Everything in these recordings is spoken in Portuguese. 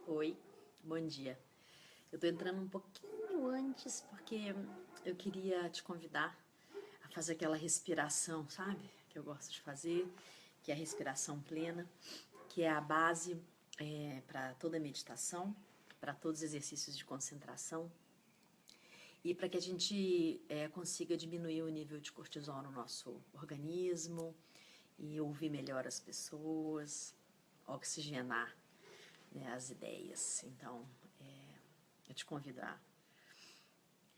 Oi, bom dia. Eu tô entrando um pouquinho antes porque eu queria te convidar a fazer aquela respiração, sabe? Que eu gosto de fazer, que é a respiração plena, que é a base para toda meditação, para todos os exercícios de concentração e para que a gente consiga diminuir o nível de cortisol no nosso organismo e ouvir melhor as pessoas, oxigenar, né, as ideias. Então, eu te convido a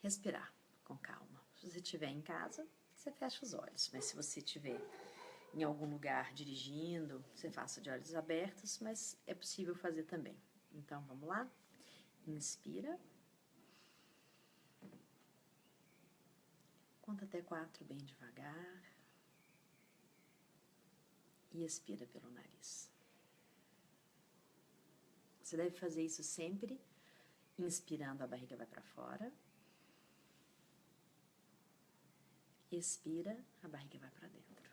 respirar com calma. Se você estiver em casa, você fecha os olhos, mas se você estiver em algum lugar dirigindo, você faça de olhos abertos, mas é possível fazer também. Então, vamos lá? Inspira. Conta até 4 bem devagar. E expira pelo nariz. Você deve fazer isso sempre, inspirando, a barriga vai para fora. Expira, a barriga vai para dentro.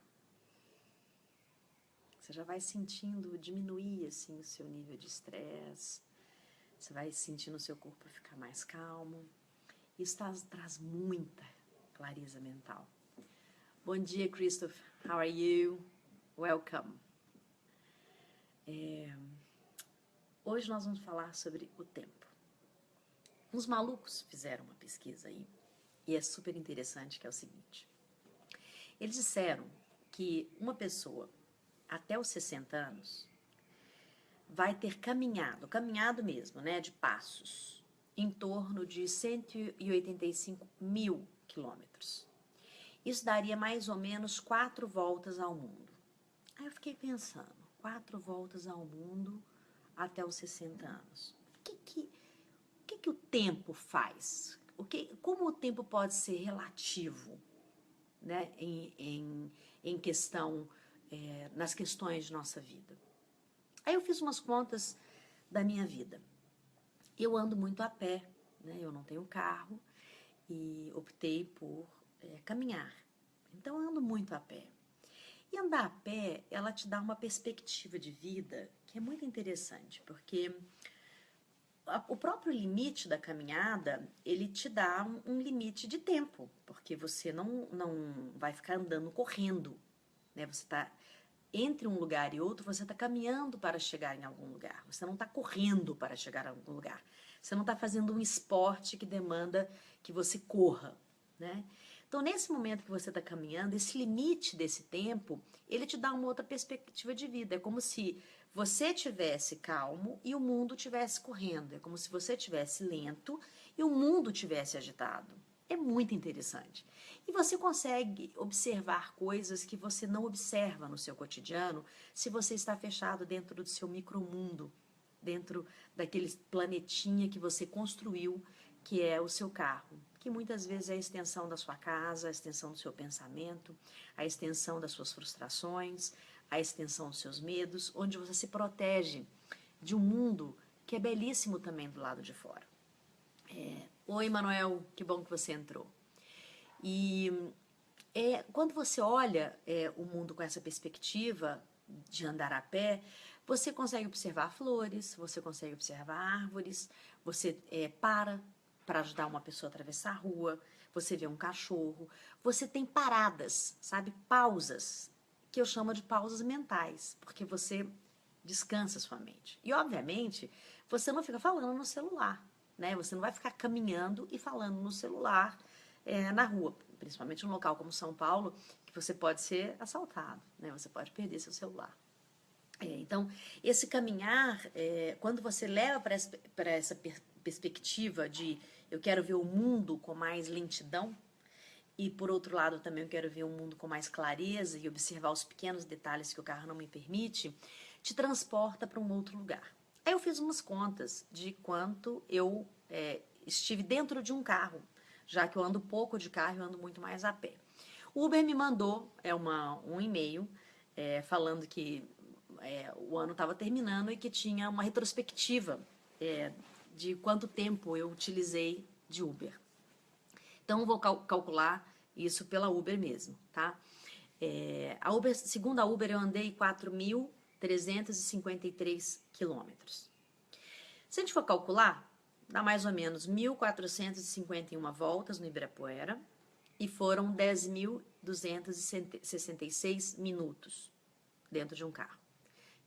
Você já vai sentindo diminuir assim o seu nível de estresse. Você vai sentindo o seu corpo ficar mais calmo. Isso traz muita clareza mental. Bom dia, Christoph. How are you? Welcome. Hoje nós vamos falar sobre o tempo. Uns malucos fizeram uma pesquisa aí e é super interessante, que é o seguinte. Eles disseram que uma pessoa até os 60 anos vai ter caminhado mesmo, né, de passos, em torno de 185 mil quilômetros. Isso daria mais ou menos 4 voltas ao mundo. Aí eu fiquei pensando, 4 voltas ao mundo até os 60 anos. O que o tempo faz? Como o tempo pode ser relativo, né, em questão, nas questões de nossa vida? Aí eu fiz umas contas da minha vida. Eu ando muito a pé, né? Eu não tenho carro e optei por caminhar. Então eu ando muito a pé. E andar a pé, ela te dá uma perspectiva de vida que é muito interessante, porque o próprio limite da caminhada, ele te dá um limite de tempo, porque você não vai ficar andando correndo, né? Você está entre um lugar e outro, você está caminhando para chegar em algum lugar. Você não está correndo para chegar a algum lugar. Você não está fazendo um esporte que demanda que você corra, né? Então, nesse momento que você está caminhando, esse limite desse tempo, ele te dá uma outra perspectiva de vida. É como se você tivesse calmo e o mundo tivesse correndo. É como se você tivesse lento e o mundo tivesse agitado. É muito interessante. E você consegue observar coisas que você não observa no seu cotidiano se você está fechado dentro do seu micromundo, dentro daquele planetinha que você construiu, que é o seu carro, que muitas vezes é a extensão da sua casa, a extensão do seu pensamento, a extensão das suas frustrações, a extensão dos seus medos, onde você se protege de um mundo que é belíssimo também do lado de fora. Oi, Manuel, que bom que você entrou. E quando você olha o mundo com essa perspectiva de andar a pé, você consegue observar flores, você consegue observar árvores, você para ajudar uma pessoa a atravessar a rua, você vê um cachorro, você tem paradas, sabe, pausas, que eu chamo de pausas mentais, porque você descansa sua mente. E, obviamente, você não fica falando no celular, né? Você não vai ficar caminhando e falando no celular na rua, principalmente num local como São Paulo, que você pode ser assaltado, né? Você pode perder seu celular. Então, esse caminhar, quando você leva para essa perspectiva de eu quero ver o mundo com mais lentidão, e por outro lado também eu quero ver um mundo com mais clareza e observar os pequenos detalhes que o carro não me permite, te transporta para um outro lugar. Aí eu fiz umas contas de quanto eu estive dentro de um carro, já que eu ando pouco de carro, eu ando muito mais a pé. O Uber me mandou um e-mail falando que o ano estava terminando e que tinha uma retrospectiva de quanto tempo eu utilizei de Uber. Então, vou calcular isso pela Uber mesmo, tá? Segundo a Uber, eu andei 4.353 quilômetros. Se a gente for calcular, dá mais ou menos 1.451 voltas no Ibirapuera e foram 10.266 minutos dentro de um carro,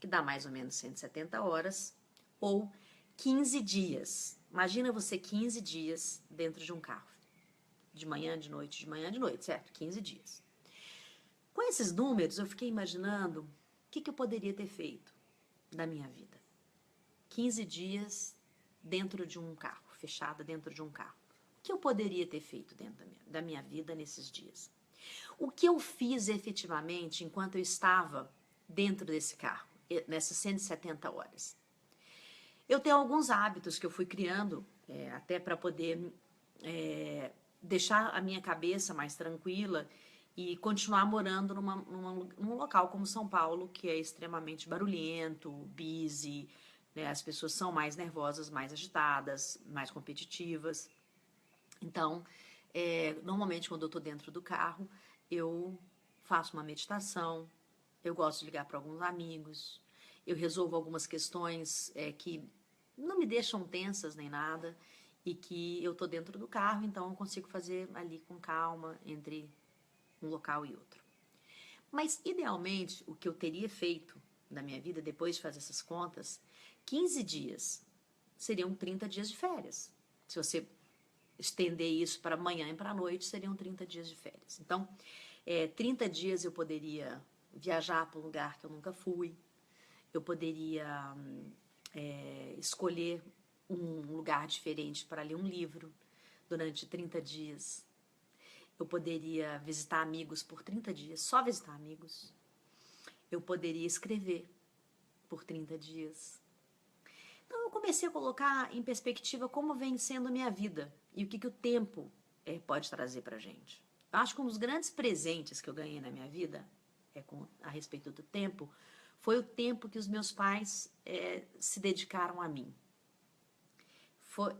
que dá mais ou menos 170 horas ou 15 dias. Imagina você 15 dias dentro de um carro. De manhã, de noite, certo? 15 dias. Com esses números, eu fiquei imaginando o que eu poderia ter feito da minha vida. 15 dias dentro de um carro, fechada dentro de um carro. O que eu poderia ter feito dentro da minha vida nesses dias? O que eu fiz efetivamente enquanto eu estava dentro desse carro, nessas 170 horas? Eu tenho alguns hábitos que eu fui criando, até para poder deixar a minha cabeça mais tranquila e continuar morando num local como São Paulo, que é extremamente barulhento, busy, né? As pessoas são mais nervosas, mais agitadas, mais competitivas. Então, normalmente quando eu estou dentro do carro, eu faço uma meditação, eu gosto de ligar para alguns amigos, eu resolvo algumas questões que não me deixam tensas nem nada e que eu estou dentro do carro, então eu consigo fazer ali com calma entre um local e outro. Mas, idealmente, o que eu teria feito na minha vida, depois de fazer essas contas, 15 dias seriam 30 dias de férias. Se você estender isso para amanhã e para a noite, seriam 30 dias de férias. Então, 30 dias eu poderia viajar para um lugar que eu nunca fui, eu poderia escolher um lugar diferente para ler um livro durante 30 dias. Eu poderia visitar amigos por 30 dias, só visitar amigos. Eu poderia escrever por 30 dias. Então eu comecei a colocar em perspectiva como vem sendo a minha vida e o que o tempo pode trazer pra gente. Eu acho que um dos grandes presentes que eu ganhei na minha vida, a respeito do tempo, foi o tempo que os meus pais se dedicaram a mim.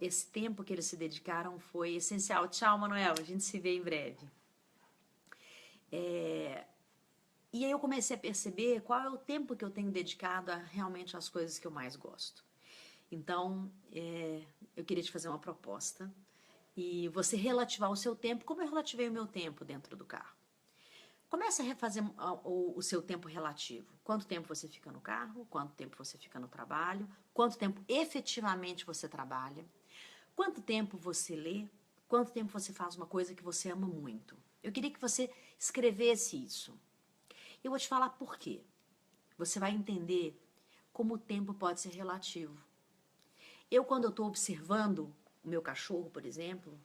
Esse tempo que eles se dedicaram foi essencial. Tchau, Manuel, a gente se vê em breve. E aí eu comecei a perceber qual é o tempo que eu tenho dedicado realmente às coisas que eu mais gosto. Então, eu queria te fazer uma proposta e você relativar o seu tempo, como eu relativei o meu tempo dentro do carro. Comece a refazer o seu tempo relativo. Quanto tempo você fica no carro, quanto tempo você fica no trabalho, quanto tempo efetivamente você trabalha, quanto tempo você lê, quanto tempo você faz uma coisa que você ama muito. Eu queria que você escrevesse isso. Eu vou te falar por quê. Você vai entender como o tempo pode ser relativo. Quando eu estou observando o meu cachorro, por exemplo,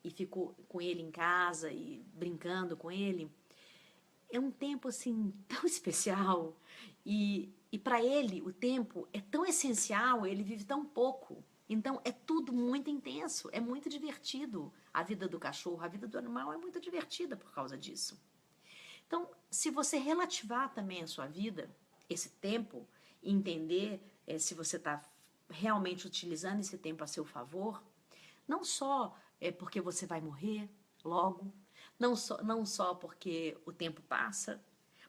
e fico com ele em casa e brincando com ele, é um tempo assim tão especial e para ele o tempo é tão essencial, ele vive tão pouco. Então é tudo muito intenso, é muito divertido. A vida do cachorro, a vida do animal é muito divertida por causa disso. Então, se você relativar também a sua vida, esse tempo, e entender se você está realmente utilizando esse tempo a seu favor, não só porque você vai morrer logo, não só porque o tempo passa,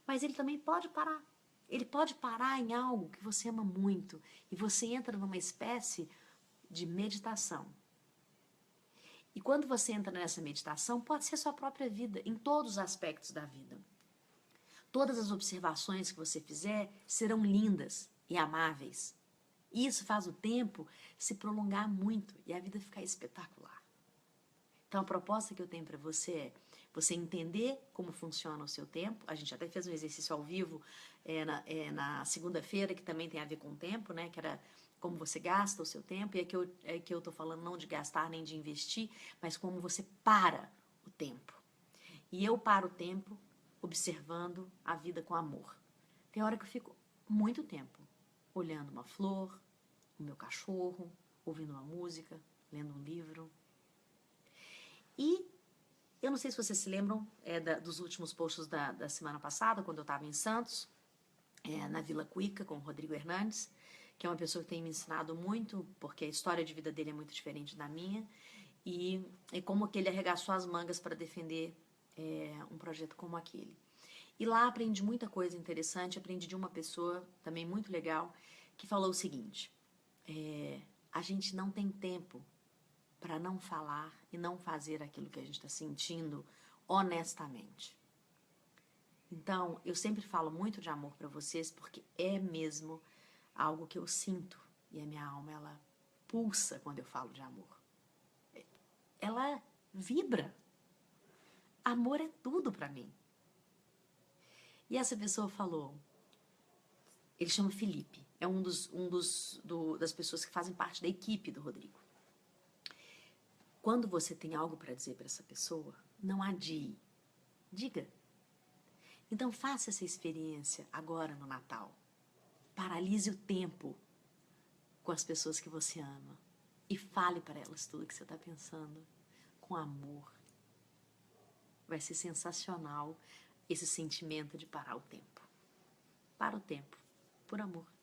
mas ele também pode parar. Ele pode parar em algo que você ama muito e você entra numa espécie de meditação. E quando você entra nessa meditação, pode ser a sua própria vida, em todos os aspectos da vida. Todas as observações que você fizer serão lindas e amáveis. E isso faz o tempo se prolongar muito e a vida ficar espetacular. Então, a proposta que eu tenho para você é você entender como funciona o seu tempo. A gente até fez um exercício ao vivo na segunda-feira, que também tem a ver com o tempo, né? Que era como você gasta o seu tempo. E é que eu estou falando não de gastar nem de investir, mas como você para o tempo. E eu paro o tempo observando a vida com amor. Tem hora que eu fico muito tempo olhando uma flor, o meu cachorro, ouvindo uma música, lendo um livro. E eu não sei se vocês se lembram dos últimos posts da semana passada, quando eu estava em Santos, na Vila Cuica, com o Rodrigo Hernandes, que é uma pessoa que tem me ensinado muito, porque a história de vida dele é muito diferente da minha, e como que ele arregaçou as mangas para defender um projeto como aquele. E lá aprendi muita coisa interessante, aprendi de uma pessoa também muito legal, que falou o seguinte: a gente não tem tempo para não falar e não fazer aquilo que a gente está sentindo honestamente. Então, eu sempre falo muito de amor para vocês porque é mesmo algo que eu sinto e a minha alma, ela pulsa quando eu falo de amor. Ela vibra. Amor é tudo para mim. E essa pessoa falou, ele chama Felipe, é das pessoas que fazem parte da equipe do Rodrigo. Quando você tem algo para dizer para essa pessoa, não adie, diga. Então faça essa experiência agora no Natal. Paralise o tempo com as pessoas que você ama e fale para elas tudo que você está pensando com amor. Vai ser sensacional esse sentimento de parar o tempo. Para o tempo, por amor.